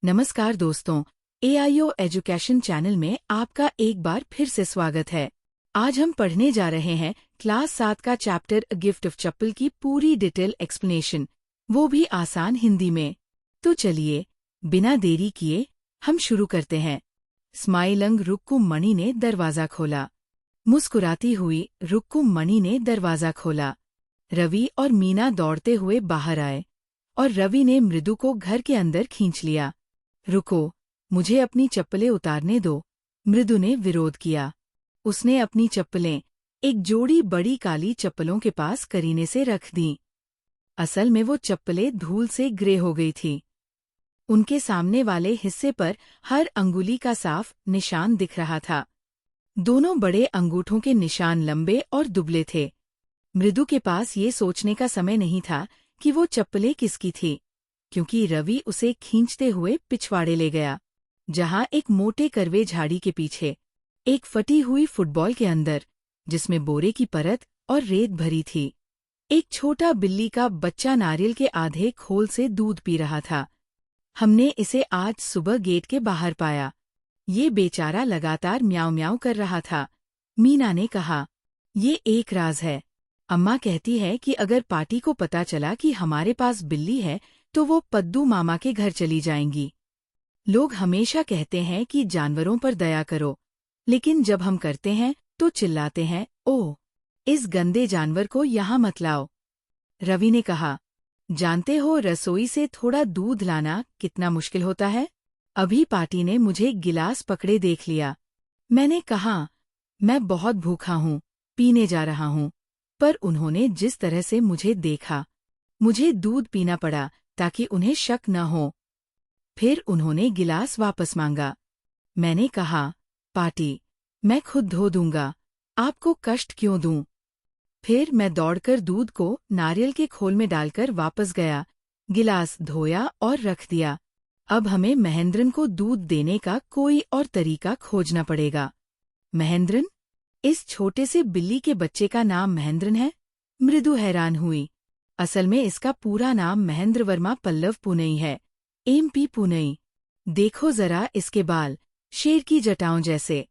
नमस्कार दोस्तों, AIO education channel में आपका एक बार फिर से स्वागत है। आज हम पढ़ने जा रहे हैं क्लास 7 का चैप्टर अ गिफ्ट ऑफ चप्पल की पूरी डिटेल एक्सप्लेनेशन, वो भी आसान हिंदी में। तो चलिए, बिना देरी किए हम शुरू करते हैं। स्माइलंग रुक्कुम मणि ने दरवाजा खोला। मुस्कुराती हुई रुक्कुम मणि ने दरवाजा खोला। रवि और मीना दौड़ते हुए बाहर आए और रवि ने मृदु को घर के अंदर खींच लिया। रुको, मुझे अपनी चप्पलें उतारने दो, मृदु ने विरोध किया। उसने अपनी चप्पलें एक जोड़ी बड़ी काली चप्पलों के पास करीने से रख दीं। असल में वो चप्पलें धूल से ग्रे हो गई थी। उनके सामने वाले हिस्से पर हर अंगुली का साफ निशान दिख रहा था। दोनों बड़े अंगूठों के निशान लंबे और दुबले थे। मृदु के पास ये सोचने का समय नहीं था कि वो चप्पलें किसकी थी, क्योंकि रवि उसे खींचते हुए पिछवाड़े ले गया, जहां एक मोटे करवे झाड़ी के पीछे एक फटी हुई फुटबॉल के अंदर, जिसमें बोरे की परत और रेत भरी थी, एक छोटा बिल्ली का बच्चा नारियल के आधे खोल से दूध पी रहा था। हमने इसे आज सुबह गेट के बाहर पाया। ये बेचारा लगातार म्याऊं म्याऊं कर रहा था। मीना ने कहा, ये एक राज है। अम्मा कहती है कि अगर पार्टी को पता चला कि हमारे पास बिल्ली है तो वो पद्दू मामा के घर चली जाएंगी। लोग हमेशा कहते हैं कि जानवरों पर दया करो, लेकिन जब हम करते हैं तो चिल्लाते हैं, ओह, इस गंदे जानवर को यहाँ मत लाओ। रवि ने कहा, जानते हो रसोई से थोड़ा दूध लाना कितना मुश्किल होता है? अभी पार्टी ने मुझे गिलास पकड़े देख लिया। मैंने कहा, मैं बहुत भूखा हूँ, पीने जा रहा हूँ, पर उन्होंने जिस तरह से मुझे देखा, मुझे दूध पीना पड़ा ताकि उन्हें शक न हो। फिर उन्होंने गिलास वापस मांगा। मैंने कहा, पार्टी, मैं खुद धो दूंगा, आपको कष्ट क्यों दूं? फिर मैं दौड़कर दूध को नारियल के खोल में डालकर वापस गया, गिलास धोया और रख दिया। अब हमें महेंद्रन को दूध देने का कोई और तरीका खोजना पड़ेगा। महेंद्रन? इस छोटे से बिल्ली के बच्चे का नाम महेंद्रन है? मृदु हैरान हुई। असल में इसका पूरा नाम महेंद्र वर्मा पल्लव पुनई है, MP पुनई। देखो जरा इसके बाल, शेर की जटाओं जैसे।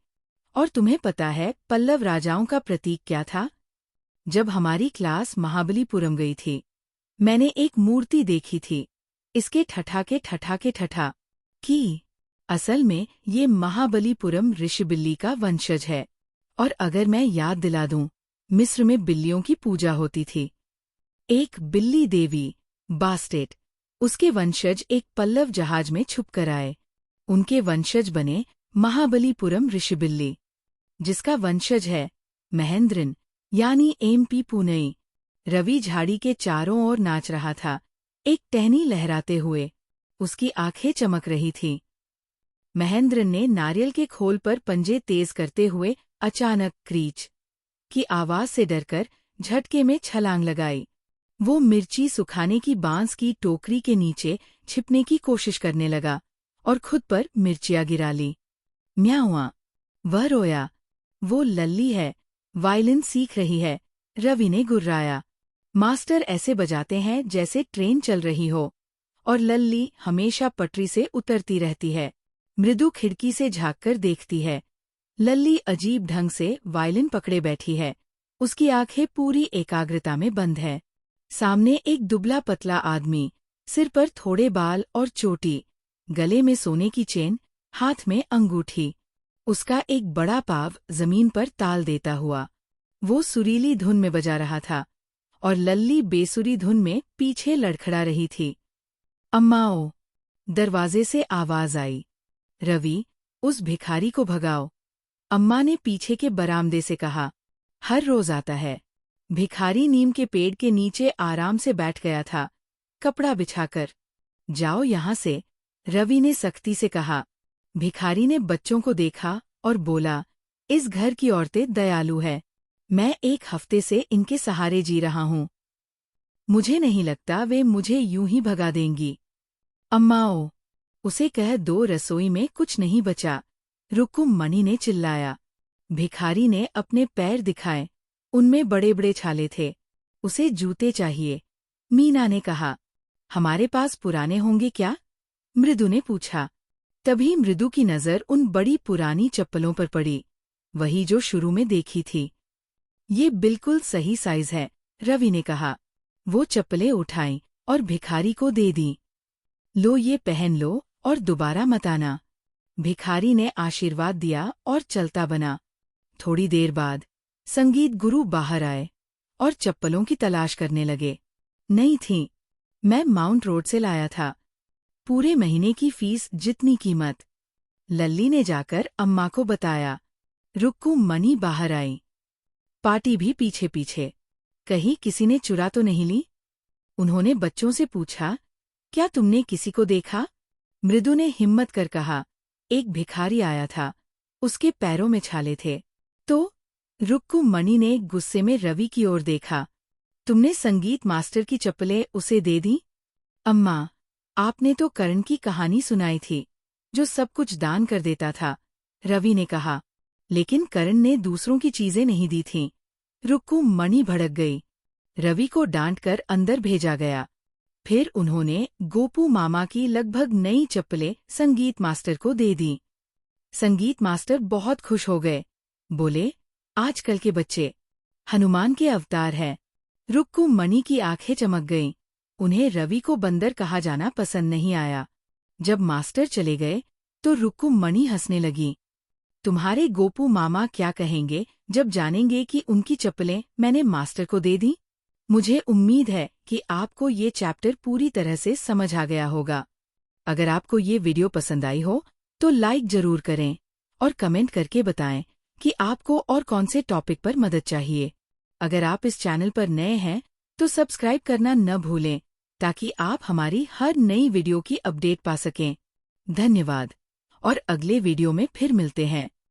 और तुम्हें पता है पल्लव राजाओं का प्रतीक क्या था? जब हमारी क्लास महाबलीपुरम गई थी, मैंने एक मूर्ति देखी थी, इसके ठठाके ठठाके ठठा की। असल में ये महाबलीपुरम ऋषिबिल्ली का वंशज है। और अगर मैं याद दिला दूं, मिस्र में बिल्लियों की पूजा होती थी। एक बिल्ली देवी, बास्टेट, उसके वंशज एक पल्लव जहाज में छुप कर आए। उनके वंशज बने महाबलीपुरम ऋषिबिल्ली, जिसका वंशज है महेंद्रन, यानी MP पुनई। रवि झाड़ी के चारों ओर नाच रहा था, एक टहनी लहराते हुए। उसकी आंखें चमक रही थीं। महेंद्रन ने नारियल के खोल पर पंजे तेज करते हुए अचानक क्रीच की आवाज से डरकर झटके में छलांग लगाई। वो मिर्ची सुखाने की बांस की टोकरी के नीचे छिपने की कोशिश करने लगा और खुद पर मिर्चियाँ गिरा ली। म्याऊआ, वह रोया। वो लल्ली है, वायलिन सीख रही है, रवि ने गुर्राया। मास्टर ऐसे बजाते हैं जैसे ट्रेन चल रही हो, और लल्ली हमेशा पटरी से उतरती रहती है। मृदु खिड़की से झांककर देखती है। लल्ली अजीब ढंग से वायलिन पकड़े बैठी है, उसकी आंखें पूरी एकाग्रता में बंद है। सामने एक दुबला पतला आदमी, सिर पर थोड़े बाल और चोटी, गले में सोने की चेन, हाथ में अंगूठी। उसका एक बड़ा पाव जमीन पर ताल देता हुआ। वो सुरीली धुन में बजा रहा था, और लल्ली बेसुरी धुन में पीछे लड़खड़ा रही थी। अम्माओ! दरवाजे से आवाज आई। रवि, उस भिखारी को भगाओ। अम्मा ने पीछे के बरामदे से कहा। हर रोज आता है। भिखारी नीम के पेड़ के नीचे आराम से बैठ गया था, कपड़ा बिछाकर। जाओ यहाँ से, रवि ने सख्ती से कहा। भिखारी ने बच्चों को देखा और बोला, इस घर की औरतें दयालु है, मैं एक हफ्ते से इनके सहारे जी रहा हूँ। मुझे नहीं लगता वे मुझे यूं ही भगा देंगी। अम्माओ! उसे कह दो रसोई में कुछ नहीं बचा, रुक्कुम मणि ने चिल्लाया। भिखारी ने अपने पैर दिखाए, उनमें बड़े बड़े छाले थे। उसे जूते चाहिए। मीना ने कहा, हमारे पास पुराने होंगे क्या? मृदु ने पूछा। तभी मृदु की नज़र उन बड़ी पुरानी चप्पलों पर पड़ी, वही जो शुरू में देखी थी। ये बिल्कुल सही साइज है, रवि ने कहा। वो चप्पलें उठाईं और भिखारी को दे दी। लो, ये पहन लो और दोबारा मत आना। भिखारी ने आशीर्वाद दिया और चलता बना। थोड़ी देर बाद संगीत गुरु बाहर आए और चप्पलों की तलाश करने लगे। नहीं थीं। मैं माउंट रोड से लाया था। पूरे महीने की फीस जितनी कीमत। लल्ली ने जाकर अम्मा को बताया। रुक्कू मनी बाहर आई। पार्टी भी पीछे पीछे। कहीं किसी ने चुरा तो नहीं ली? उन्होंने बच्चों से पूछा, क्या तुमने किसी को देखा? मृदु ने हिम्मत कर कहा, एक भिखारी आया था, उसके पैरों में छाले थे। तो? रुक्कू मणि ने गुस्से में रवि की ओर देखा। तुमने संगीत मास्टर की चप्पलें उसे दे दी? अम्मा, आपने तो करण की कहानी सुनाई थी, जो सब कुछ दान कर देता था, रवि ने कहा। लेकिन करण ने दूसरों की चीजें नहीं दी थीं। रुक्कू मणि भड़क गई। रवि को डांटकर अंदर भेजा गया। फिर उन्होंने गोपू मामा की लगभग नई चप्पलें संगीत मास्टर को दे दी। संगीत मास्टर बहुत खुश हो गए। बोले, आजकल के बच्चे हनुमान के अवतार हैं। रुक्कू मणि की आंखें चमक गईं। उन्हें रवि को बंदर कहा जाना पसंद नहीं आया। जब मास्टर चले गए तो रुक्कू मणि हंसने लगी। तुम्हारे गोपू मामा क्या कहेंगे जब जानेंगे कि उनकी चप्पलें मैंने मास्टर को दे दी? मुझे उम्मीद है कि आपको ये चैप्टर पूरी तरह से समझ आ गया होगा। अगर आपको ये वीडियो पसंद आई हो तो लाइक जरूर करें और कमेंट करके बताएं कि आपको और कौन से टॉपिक पर मदद चाहिए। अगर आप इस चैनल पर नए हैं तो सब्सक्राइब करना न भूलें ताकि आप हमारी हर नई वीडियो की अपडेट पा सकें। धन्यवाद और अगले वीडियो में फिर मिलते हैं।